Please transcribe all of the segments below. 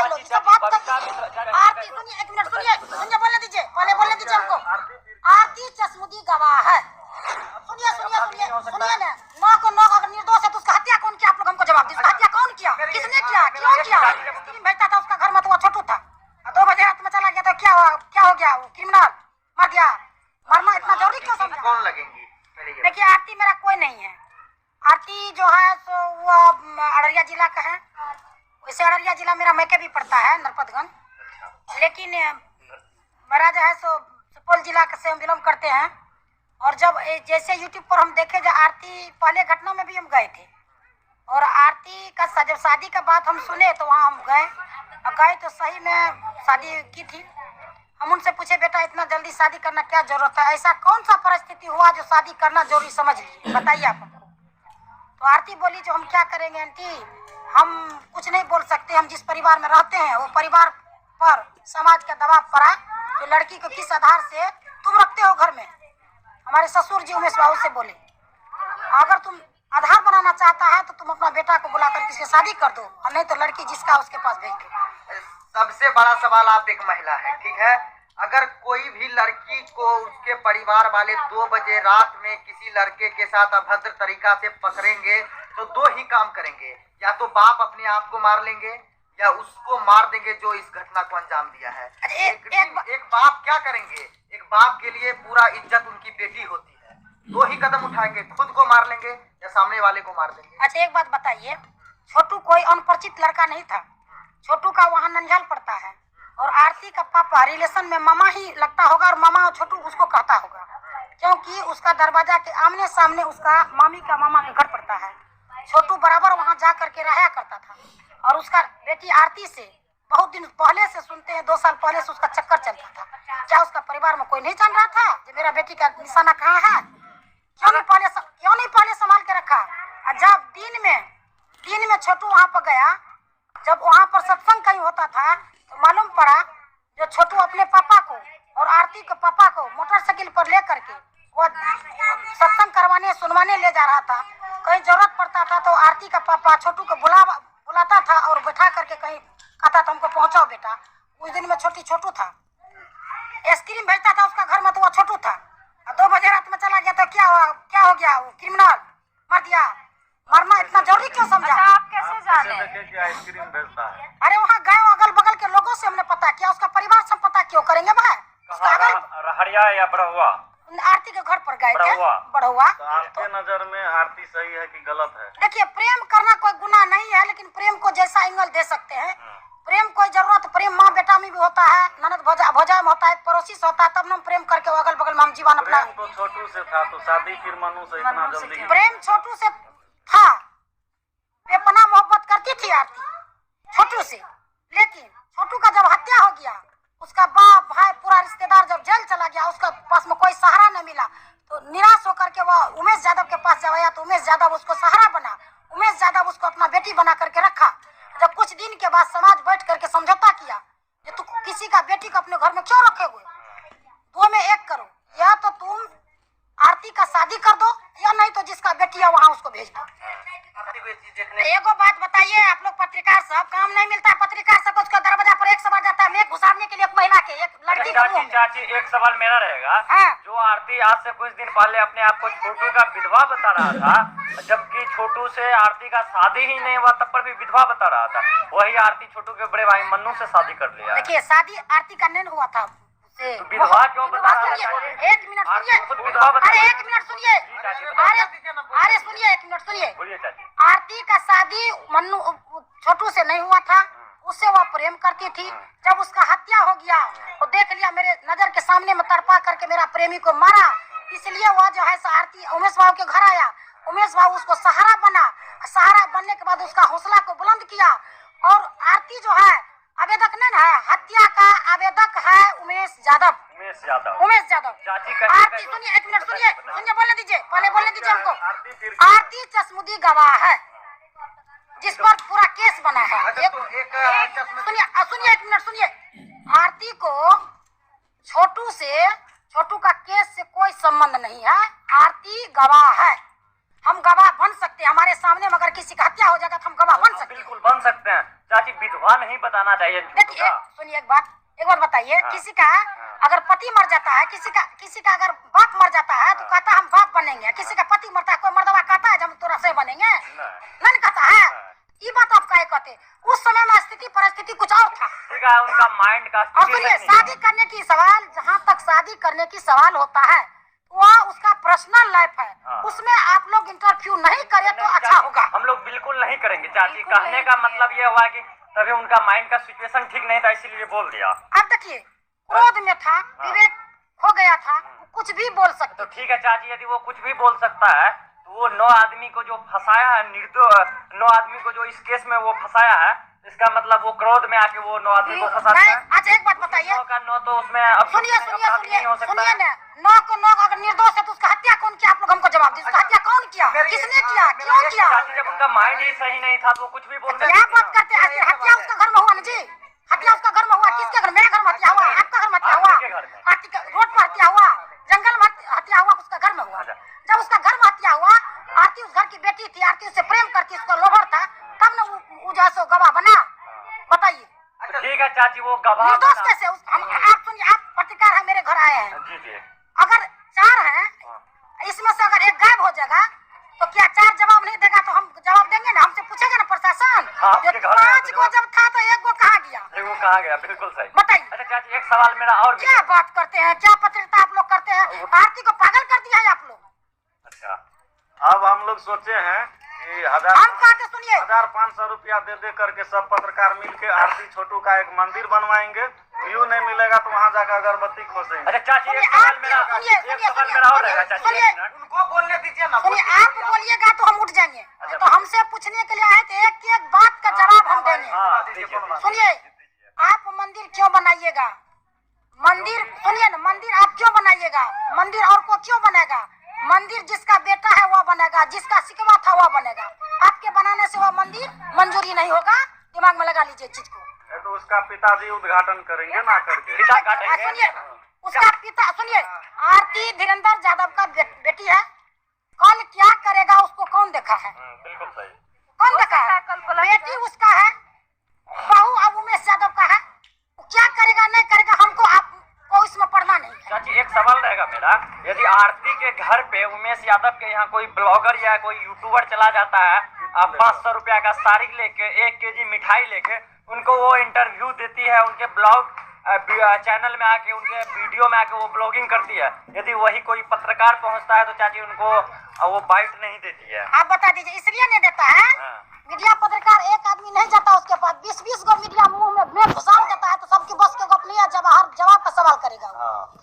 भाई लोग, सब बात आरती सुनिए, एक मिनट सुनिए, बोलने दीजिए, पहले बोलने दीजिए हमको। आरती चश्मुदी गवाह है। सुनिए ना, नौ को नौ अगर निर्दोष है तो उसका हत्या कौन किया? आप लोग हमको जवाब दीजिए, हत्या कौन किया, किसने किया, क्यों किया? भेजता था उसका घर में तो वो छोटू था, 2 बजे रात में चला गया तो क्या हो गया? वो क्रिमिनल मर गया। मरना इतना जरूरी क्यों समझा? कौन लगेंगी? देखिए आरती मेरा कोई नहीं है। आरती जो है सो वो अररिया जिला का है। वैसे अररिया जिला मेरा मैके भी पड़ता है नरपतगंज, लेकिन मेरा जो है सो सुपौल जिला से हम बिलोंग करते हैं। और जब जैसे यूट्यूब पर हम देखे जो आरती पहले घटना में भी हम गए थे, और आरती का जब शादी का बात हम सुने तो वहाँ हम गए तो सही में शादी की थी। हम उनसे पूछे बेटा इतना जल्दी शादी करना क्या जरूरत है, ऐसा कौन सा परिस्थिति हुआ जो शादी करना जरूरी समझ ली, बताइए आप हमको। तो आरती बोली जो हम क्या करेंगे आंटी, हम कुछ नहीं बोल सकते, हम जिस परिवार में रहते हैं वो परिवार पर समाज का दबाव पड़ा तो लड़की को किस आधार से तुम रखते हो घर में। हमारे ससुर जी उमेश बाबू से बोले अगर तुम आधार बनाना चाहता है तो तुम अपना बेटा को बुलाकर किसी शादी कर दो, और नहीं तो लड़की जिसका उसके पास भेज दो। सबसे बड़ा सवाल, आप एक महिला है, ठीक है, अगर कोई भी लड़की को उसके परिवार वाले 2 बजे रात में किसी लड़के के साथ अभद्र तरीका से पकड़ेंगे तो 2 ही काम करेंगे, या तो बाप अपने आप को मार लेंगे या उसको मार देंगे जो इस घटना को अंजाम दिया है। एक बाप क्या करेंगे? एक बाप के लिए पूरा इज्जत उनकी बेटी होती है, 2 ही कदम उठाएंगे, खुद को मार लेंगे या सामने वाले को मार देंगे। अच्छा एक बात बताइए, छोटू कोई अनपरिचित लड़का नहीं था, छोटू का वहाँ ननिहाल पड़ता है, और आरती का पापा रिलेशन में मामा ही लगता होगा, और मामा और छोटू उसको कहता होगा, क्योंकि उसका दरवाजा के आमने सामने उसका मामी का मामा के घर पड़ता है। छोटू बराबर वहाँ जा करके रहा करता था, और उसका बेटी आरती से बहुत दिन पहले से सुनते हैं, 2 साल पहले से उसका चक्कर चलता था। क्या उसका परिवार में कोई नहीं जान रहा था कि मेरा बेटी का निशाना कहाँ है? क्यों नहीं पहले संभाल के रखा? जब दिन में छोटू वहाँ पर गया, जब वहाँ पर सत्संग कहीं होता था तो मालूम पड़ा जो छोटू अपने पापा को और आरती के पापा को मोटरसाइकिल पर ले करके वो सत्संग करवाने सुनवाने ले जा रहा था। कहीं जरूरत पड़ता था तो आरती का पापा छोटू को बुलाता था और बैठा करके कहीं कहता था हमको पहुंचाओ बेटा। उस दिन में छोटू था, आइसक्रीम भेजता था उसका घर में तो वो छोटू था। 2 बजे रात में चला गया तो क्या हो गया? वो क्रिमिनल मर दिया। मरना इतना जरूरी क्यों समझा? आप कैसे जाने कि आइसक्रीम भेजता है? अरे वहाँ गए अगल बगल के लोगों से हमने पता किया, उसका परिवार से पता क्यों करेंगे भाई? रहरिया या बड़हुआ? आरती के घर पर गए थे, बड़हुआ। तो आपके नजर में आरती सही है कि गलत है? देखिए प्रेम करना कोई गुनाह नहीं है, लेकिन प्रेम को जैसा एंगल दे सकते हैं। प्रेम कोई जरूरत, प्रेम माँ बेटा में भी होता है, ननद भौजाई में होता है, पड़ोसी से होता है, तब हम प्रेम करके अगल बगल में हम जीवन अपना। तो छोटू से था तो शादी फिर मनु से इतना जल्दी? प्रेम छोटू से था, बेपनाह मोहब्बत करती थी आरती छोटू से, लेकिन छोटू का जब हत्या हो गया, उसका बाप भाई पूरा रिश्तेदार जब जेल चला गया, उसका पास में कोई सहारा न मिला, तो निराश होकर के वो उमेश यादव के पास जब आया तो उमेश यादव उसको सहारा बना, उमेश यादव उसको अपना बेटी बना करके रखा। जब कुछ दिन के बाद समाज बैठ करके समझौता किया कि तू किसी का बेटी को अपने घर में क्यों रखे हुए, 2 में 1 करो, या तो तुम आरती का शादी कर दो या नहीं तो जिसका बेटी है वहाँ उसको भेज दो। एगो बात बताइए, आप लोग पत्रकार सब काम नहीं मिलता है, पत्रकार सब उसका दरवाजा पर 1 सवाल जाता है, मैं घुसारने के लिए एक महिला के, एक लड़की के। चाची एक सवाल मेरा रहेगा। हाँ। जो आरती आज से कुछ दिन पहले अपने आप को छोटू का विधवा बता रहा था, जबकि छोटू से आरती का शादी ही नहीं हुआ तब पर भी विधवा बता रहा था, वही आरती छोटू के बड़े भाई मन्नू से शादी कर लिया। देखिए शादी आरती का नहीं हुआ था, तो विधवा क्यों बता रहा है? 1 मिनट सुनिए, अरे 1 मिनट सुनिए, अरे सुनिए 1 मिनट सुनिए। बोलिए चाची। आरती का शादी मन्नू छोटू से नहीं हुआ था, उससे वह प्रेम करती थी। जब उसका हत्या हो गया तो देख लिया मेरे नजर के सामने में तड़पा करके मेरा प्रेमी को मारा, इसलिए वह जो है आरती उमेश बाबू के घर आया, उमेश बाबू उसको सहारा बना, सहारा बनने के बाद उसका हौसला को बुलंद किया। और आरती जो है आवेदक नहीं है, हत्या का आवेदक है उमेश यादव। आरती सुनिए 1 मिनट सुनिए, बोलने दीजिए, पहले बोलने दीजिए हमको। आरती चश्मुदी गवाह है जिस पर पूरा केस बना है। सुनिए 1 मिनट सुनिए, आरती को छोटू का केस से कोई संबंध नहीं है, आरती गवाह है। हम गवाह बन सकते हैं, हमारे सामने में अगर किसी का हत्या हो जाएगा तो हम गवाह बन सकते हैं। बिल्कुल बन सकते हैं चाची। विधवा नहीं बताना चाहिए छोटू देखिए का। सुनिए एक बात बताइए, हाँ। किसी का अगर पति मर जाता है, किसी का अगर बाप मर जाता है तो कहता है हम बाप बनेंगे, किसी का पति मरता है कोई मर्दवा कहता है जब हम तोरा से बनेंगे, नहीं कहता है। ये बात आप क्या कहते, उस समय में स्थिति परिस्थिति कुछ और था। ठीक है, उनका माइंड का और सुनिए शादी करने की सवाल, जहाँ तक शादी करने की सवाल होता है वह उसका पर्सनल लाइफ है, उसमें आप लोग इंटरफ्यू नहीं करें तो अच्छा होगा। हम लोग बिल्कुल नहीं करेंगे चाची, कहने का मतलब ये हुआ कि तभी उनका माइंड का सिचुएशन ठीक नहीं था इसीलिए बोल दिया। अब देखिए क्रोध में था, विवेक खो गया था, कुछ भी बोल सकते। तो ठीक है चाची, यदि वो कुछ भी बोल सकता है तो वो 9 आदमी को जो फंसाया है, 9 आदमी को जो इस केस में वो फंसाया है, इसका मतलब वो क्रोध में आके वो 9 आदमी को फंसाता है। अच्छा एक बात बताइए, 9 का 9 तो उसमें अब सुनिए नहीं हो सकता है। ना, 9 को 9 अगर निर्दोष है तो उसका हत्या कौन किया? आप लोग हमको जवाब दीजिए, उसका हत्या कौन किया, किसने किया, क्यों किया? चाची जब उनका माइंड ही सही नहीं था तो वो कुछ भी बोलते क्या बात करते हैं? हत्या उसका घर में हुआ ना जी, हत्या उसका घर में हुआ। किसके घर? मेरे घर में हत्या हुआ, आपका घर में हत्या हुआ, रोड पर हत्या हुआ, जंगल में हत्या हुआ, उसका घर में हुआ। जब उसका घर में हत्या हुआ, आरती उस घर की बेटी थी, आरती उससे प्रेम करती, उसका लोभर था, तब ना वो जैसे गवाह बना। बताइए ठीक है चाची, वो गवाह निर्दोष कैसे? आप सुनिए, आप पत्रकार है, मेरे घर आए हैं, जी जी, अगर 4 हैं इसमें से अगर एक गायब हो जाएगा तो क्या 4 जवाब नहीं देगा तो हम जवाब देंगे ना? हमसे पूछेगा ना प्रशासन। 5 को जब था तो 1 को कहाँ गया? वो कहाँ गया? बिल्कुल सही। बताइए। अच्छा चाची एक सवाल मेरा और भी क्या बात करते हैं, क्या पत्रकारिता आप लोग करते हैं? आरती को पागल कर दिया है आप लोग। अच्छा, अब हम लोग सोचे हैं कि हम कहते सुनिए 1500 रुपया दे करके सब पत्रकार मिलके आरती छोटू का एक मंदिर बनवाएंगे, व्यू नहीं मिलेगा तो वहाँ जाकर अगरबत्ती खोसेंगे। अच्छा चाची एक सुनिए, सवाल मेरा और रहेगा चाची, सुनिए, एक मिनट। उनको बोलने दीजिए ना। सुनिए आप बोलिएगा तो हम उठ जाएंगे, तो हमसे पूछने के लिए आए थे, एक एक बात का जवाब हम देंगे। हाँ, दीजिए। सुनिए, आप मंदिर क्यों बनाइएगा? मंदिर सुनिए ना, मंदिर आप क्यों बनाइएगा? मंदिर और को क्यों बनेगा? मंदिर जिसका बेटा है वह बनेगा, जिसका सिकवा था वह बनेगा। आपके बनाने से वह मंदिर मंजूरी नहीं होगा, दिमाग में लगा लीजिए चीज को। तो उसका पिताजी उद्घाटन करेंगे ना करके। पिता काटेंगे। सुनिए, उसका पिता सुनिए, आरती धीरेन्द्र यादव का बेटी है, कल क्या करेगा उसको कौन देखा है? बिल्कुल सही। कौन देखा है? बेटी उसका है, बहू अब उमेश यादव का है, क्या करेगा नहीं करेगा हमको आपको इसमें पढ़ना नहीं है। चाची एक सवाल रहेगा मेरा, यदि आरती के घर पे उमेश यादव के यहाँ कोई ब्लॉगर या कोई यूट्यूबर चला जाता है, 500 रुपया का साड़ी लेके 1 केजी मिठाई लेके उनको वो इंटरव्यू देती है, उनके ब्लॉग चैनल में आके, उनके वीडियो में आके वो ब्लॉगिंग करती है, यदि वही कोई पत्रकार पहुंचता है तो चाची उनको वो बाइट नहीं देती है? आप बता दीजिए, इसलिए नहीं देता है। मीडिया पत्रकार एक आदमी नहीं जाता उसके पास, 20-20 गो मीडिया मुंह में घुसा देता है तो सबकी बस के गप नहीं है, जब हर जवाब का सवाल करेगा वो।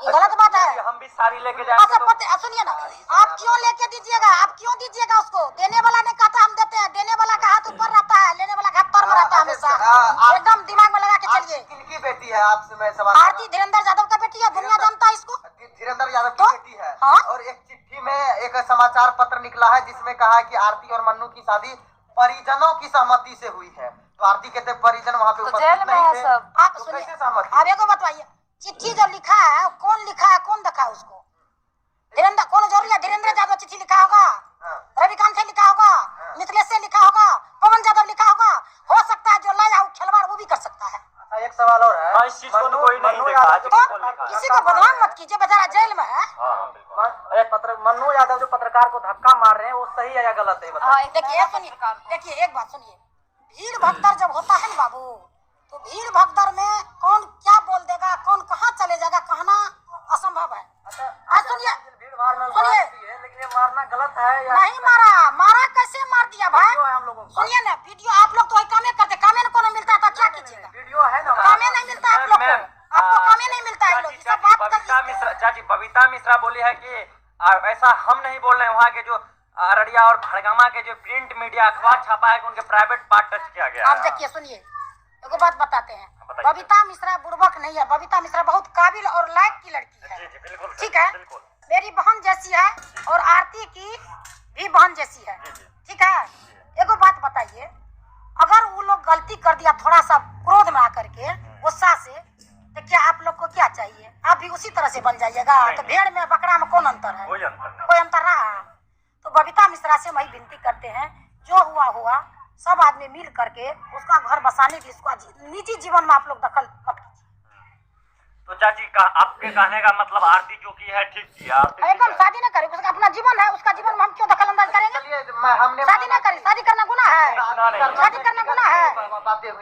ये गलत बात है। हम भी साड़ी लेके अच्छा जाएंगे सुनिए ना, आप क्यों लेके दीजिएगा? आप क्यों दीजिएगा उसको? देने वाला ने कहता हम देते हैं, देने वाला का हाथ ऊपर रहता है, लेने वाला का हाथ पर में रहता है हमेशा। एकदम दिमाग में लगा के चलिए। किनकी बेटी है आपसे मैं सवाल? आरती धीरेन्द्र यादव का बेटी है, दुनिया जानता है इसको। धीरेन्द्र यादव की तो? बेटी है। हाँ? और एक चिट्ठी में एक समाचार पत्र निकला है जिसमें कहा है कि आरती और मन्नू की शादी परिजनों की सहमति से हुई है। तो आरती कहते परिजन वहाँ पे उपस्थित नहीं थे। आप तो सुनिए, कैसे सहमति? आप एक बताइए, चिट्ठी जो लिखा है कौन लिखा है, कौन देखा है उसको? धीरेन्द्र कौन जरूरी है? धीरेन्द्र यादव चिट्ठी लिखा होगा, रविकांत से लिखा होगा, मिथिलेश से लिखा होगा, पवन यादव लिखा होगा, हो सकता है जो लाया वो खिलवाड़ वो भी कर सकता है। एक सवाल और है। हाँ, इस चीज को तो कोई नहीं देखा। तो किसी को बदनाम मत कीजिए, बेचारा जेल में है। मन्नू यादव जो पत्रकार को धक्का मार रहे हैं वो सही है या गलत है? देखिए सुनिए, देखिए एक बात सुनिए, भीड़ भगदड़ जब होता है ना बाबू, तो भीड़ भगदड़ में कौन क्या बोल देगा, कौन कहाँ चले जाएगा, कहना असंभव है। सुनिए सुनिए, लेकिन ये मारना गलत है या नहीं मारा कैसे मार दिया भाई? हम लोगों को सुनिए ना, वीडियो आप लोग तो कामे करते, कामे को नहीं मिलता था, क्या कीजिएगा? वीडियो है ना? कामे नहीं मिलता आप लोग को, आपको कामे नहीं मिलता है। लोग ये सब बात बबीता मिश्रा, चाची बबीता मिश्रा बोली है कि ऐसा हम नहीं बोल रहे हैं, वहाँ के जो अररिया और भड़गामा के जो प्रिंट मीडिया अखबार छापा है कि उनके प्राइवेट पार्ट टच किया गया। आप देखिए सुनिए, एगो बात बताते हैं, बबीता मिश्रा बुड़बक नहीं है, बबीता मिश्रा बहुत काबिल और लायक की लड़की है। जी जी बिल्कुल ठीक है, बिल्कुल। मेरी बहन जैसी है और आरती की भी बहन जैसी है। ठीक है, एगो बात बताइए, अगर वो लोग गलती कर दिया थोड़ा सा क्रोध में आकर के, गुस्सा से, तो क्या आप लोग को क्या चाहिए? आप भी उसी तरह से बन जाइएगा? तो भेड़ में बकरा में कौन अंतर है? कोई अंतर रहा? तो बबीता मिश्रा से वही विनती करते हैं, जो हुआ हुआ, सब आदमी मिल करके उसका घर बसाने की, उसका निजी जीवन में आप लोग दखल मत कीजिए। तो चाची का आपके कहने का मतलब आरती जो की है ठीक किया, एकदम शादी न करे, उसका अपना जीवन है, उसका जीवन में हम क्यों दखल अंदाज करेंगे? चलिए हमने शादी न करी, शादी करना गुनाह है, शादी करना गुनाह है।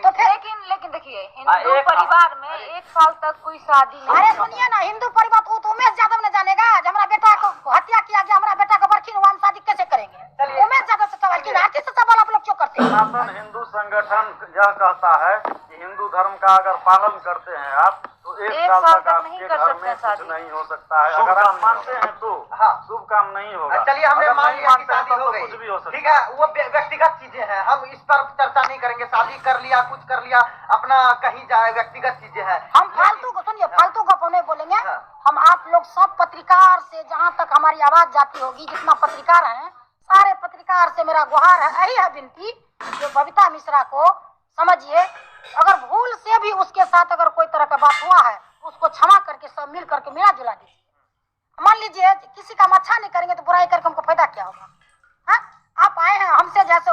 तो फिर लेकिन देखिए हिंदू परिवार में 1 साल तक कोई शादी नहीं। अरे सुनिए ना, हिंदू परिवार तो उमेश यादव ने जानेगा, जब हमारा बेटा को हत्या किया गया, हमारा बेटा को बरखी हुआ, हम शादी कैसे करेंगे? उमेश यादव से सवाल की, आरती से सवाल आप लोग क्यों करते हैं? सनातन हिंदू संगठन यह कहता है कि हिंदू धर्म का अगर पालन करते हैं आप तो 1 साल तक आपके घर में कुछ नहीं हो सकता है। अगर आप मानते हैं तो शुभ काम नहीं होगा। चलिए हमने अगर मान नहीं लिया कि मानते हैं शादी हो तो गई, कुछ भी हो सकता ठीक है, वो व्यक्तिगत चीजें हैं, हम इस पर चर्चा नहीं करेंगे। शादी कर लिया, कुछ कर लिया, अपना कहीं जाए, व्यक्तिगत चीजें हैं। हम फालतू को सुनिए, फालतू गप नहीं बोलेंगे। हम आप लोग सब पत्रकार से जहाँ तक हमारी आवाज जाती होगी, जितना पत्रकार हैं, सारे पत्रकार से मेरा गुहार है, यही है विनती, जो बबीता मिश्रा को समझिए, अगर भूल से भी उसके साथ अगर कोई तरह का बात हुआ है, उसको क्षमा करके सब मिल करके मिला जुला दीजिए। मान लीजिए किसी का हम अच्छा नहीं करेंगे तो बुराई करके हमको फायदा क्या होगा? हाँ, आप आए हैं हमसे जैसे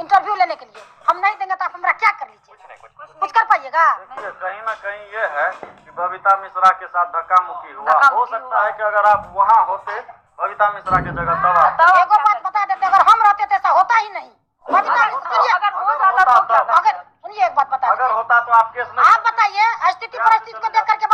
इंटरव्यू लेने के लिए, हम नहीं देंगे तो आप हमारा क्या कर लीजिए? कुछ कर पाइएगा? देखिए कहीं ना कहीं ये है कि बबीता मिश्रा के साथ धक्का मुक्की हुआ, हो सकता है कि अगर आप वहाँ होते बबीता मिश्रा की जगह तब आप एगो बात बता देते, अगर हम रहते तो ऐसा होता ही नहीं। बबीता सुनिए, अगर हो जाता तो क्या? अगर सुनिए एक बात बता अगर होता तो आप केस नहीं आप बताइए, स्थिति परिस्थिति को देख करके